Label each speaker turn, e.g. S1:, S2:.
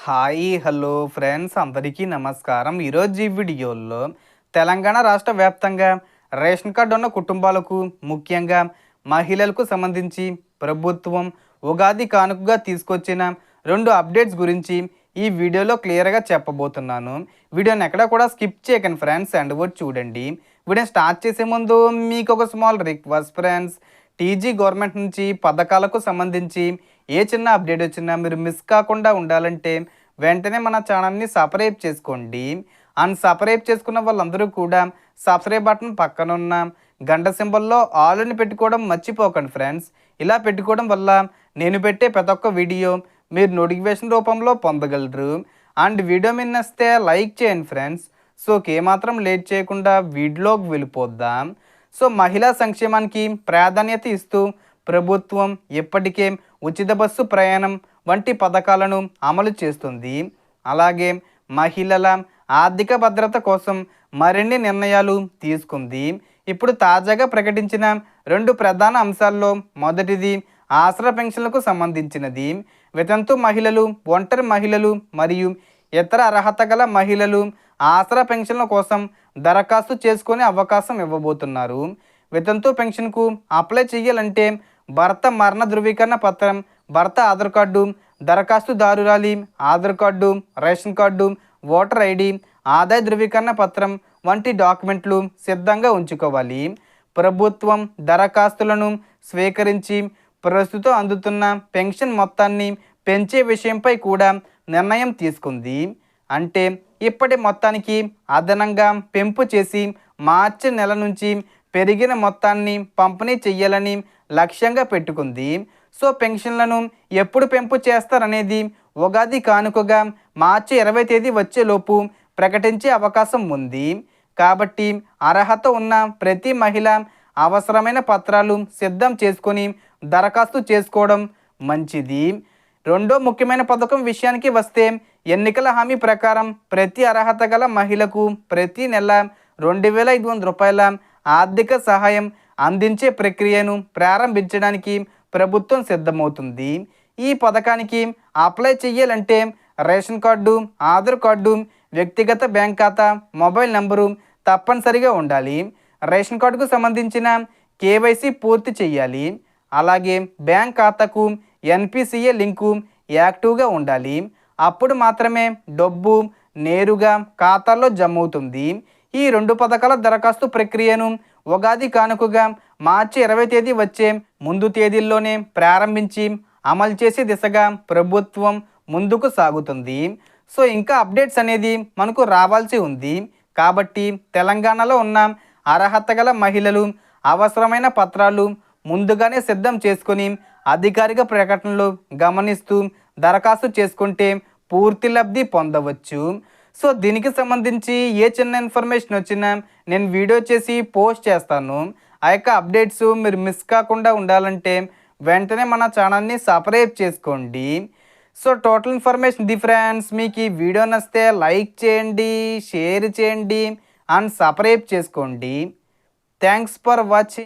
S1: Hi hello friends అందరికీ నమస్కారం. ఈరోజు ఈ వీడియోలో తెలంగాణ రాష్ట్ర వ్యాప్తంగా రేషన్ కార్డు ఉన్న కుటుంబాలకు ముఖ్యంగా మహిళలకు సంబంధించి ప్రభుత్వం ఉగాది కానుకగా తీసుకొచ్చిన 2 అప్డేట్స్ గురించి ఈ వీడియోలో క్లియర్గా చెప్పబోతున్నాను. వీడియోని ఎక్కడ కూడా స్కిప్ చేయకండి ఫ్రెండ్స్, అండ్ కూడా చూడండి. వీడియోని స్టార్ట్ చేసే ముందు మీకు ఒక small request friends, TG government నుంచి పథకాలకు సంబంధించి ఏ చిన్న అప్డేట్ వచ్చినా మీరు మిస్ కాకుండా ఉండాలంటే వెంటనే మన ఛానల్ని సబ్స్క్రైబ్ చేసుకోండి. అండ్ సబ్స్క్రైబ్ చేసుకున్న వాళ్ళందరూ కూడా సబ్స్క్రైబ్ బటన్ పక్కన ఉన్న గంట సింబల్లో ఆల్ని పెట్టుకోవడం మర్చిపోకండి ఫ్రెండ్స్. ఇలా పెట్టుకోవడం వల్ల నేను పెట్టే ప్రతి ఒక్క వీడియో మీరు నోటిఫికేషన్ రూపంలో పొందగలరు. అండ్ వీడియో మీద నచ్చితే లైక్ చేయండి ఫ్రెండ్స్. సో ఏమాత్రం లేట్ చేయకుండా వీడియోకి వెళ్ళిపోద్దాం. సో మహిళా సంక్షేమానికి ప్రాధాన్యత ఇస్తూ ప్రభుత్వం ఇప్పటికే ఉచిత బస్సు ప్రయాణం వంటి పథకాలను అమలు చేస్తుంది. అలాగే మహిళల ఆర్థిక భద్రత కోసం మరిన్ని నిర్ణయాలు తీసుకుంది. ఇప్పుడు తాజాగా ప్రకటించిన 2 ప్రధాన అంశాల్లో మొదటిది ఆసరా పెన్షన్లకు సంబంధించినది. వితంతు మహిళలు, ఒంటరి మహిళలు మరియు ఇతర అర్హత గల మహిళలు ఆసరా పెన్షన్ల కోసం దరఖాస్తు చేసుకునే అవకాశం ఇవ్వబోతున్నారు. వితంతు పెన్షన్కు అప్లై చేయాలంటే భర్త మరణ ధృవీకరణ పత్రం, భర్త ఆధార్ కార్డు, దరఖాస్తుదారురాలి Aadhaar card, ration card, voter ID, ఆదాయ ధృవీకరణ పత్రం వంటి డాక్యుమెంట్లు సిద్ధంగా ఉంచుకోవాలి. ప్రభుత్వం దరఖాస్తులను స్వీకరించి ప్రస్తుతం అందుతున్న పెన్షన్ మొత్తాన్ని పెంచే విషయంపై కూడా నిర్ణయం తీసుకుంది. అంటే ఇప్పటి మొత్తానికి అదనంగా పెంపు చేసి మార్చి నెల నుంచి పెరిగిన మొత్తాన్ని పంపిణీ చేయాలని లక్ష్యంగా పెట్టుకుంది. సో పెన్షన్లను ఎప్పుడు పెంపు చేస్తారనేది ఉగాది కానుకగా మార్చి 20 తేదీ వచ్చేలోపు ప్రకటించే అవకాశం ఉంది. కాబట్టి అర్హత ఉన్న ప్రతి మహిళ అవసరమైన పత్రాలు సిద్ధం చేసుకొని దరఖాస్తు చేసుకోవడం మంచిది. రెండో ముఖ్యమైన పథకం విషయానికి వస్తే, ఎన్నికల హామీ ప్రకారం ప్రతి అర్హత గల మహిళకు ప్రతి నెల 2,500 రూపాయల ఆర్థిక సహాయం అందించే ప్రక్రియను ప్రారంభించడానికి ప్రభుత్వం సిద్ధమవుతుంది. ఈ పథకానికి అప్లై చేయాలంటే రేషన్ కార్డు, ఆధార్ కార్డు, వ్యక్తిగత బ్యాంక్ ఖాతా, మొబైల్ నంబరు తప్పనిసరిగా ఉండాలి. రేషన్ కార్డుకు సంబంధించిన కేవైసీ పూర్తి చేయాలి. అలాగే బ్యాంక్ ఖాతాకు ఎన్పిసిఏ లింకు యాక్టివ్గా ఉండాలి. అప్పుడు మాత్రమే డబ్బు నేరుగా ఖాతాల్లో జమ అవుతుంది. ఈ 2 పథకాల దరఖాస్తు ప్రక్రియను ఉగాది కానుకగా మార్చి 20 తేదీ వచ్చే ముందు తేదీల్లోనే ప్రారంభించి అమలు చేసే దిశగా ప్రభుత్వం ముందుకు సాగుతుంది. సో ఇంకా అప్డేట్స్ అనేది మనకు రావాల్సి ఉంది. కాబట్టి తెలంగాణలో ఉన్న అర్హత గల మహిళలు అవసరమైన పత్రాలు ముందుగానే సిద్ధం చేసుకొని అధికారిక ప్రకటనలు గమనిస్తూ దరఖాస్తు చేసుకుంటే పూర్తి లబ్ధి పొందవచ్చు. సో దీనికి సంబంధించి ఏ చిన్న ఇన్ఫర్మేషన్ వచ్చినా నేను వీడియో చేసి పోస్ట్ చేస్తాను. ఆ యొక్క అప్డేట్స్ మీరు మిస్ కాకుండా ఉండాలంటే వెంటనే మన ఛానల్ని సబ్స్క్రైబ్ చేసుకోండి. సో టోటల్ ఇన్ఫర్మేషన్ ఇది ఫ్రెండ్స్. మీకు ఈ వీడియో నచ్చితే లైక్ చేయండి, షేర్ చేయండి అండ్ సబ్స్క్రైబ్ చేసుకోండి. Thanks for watching.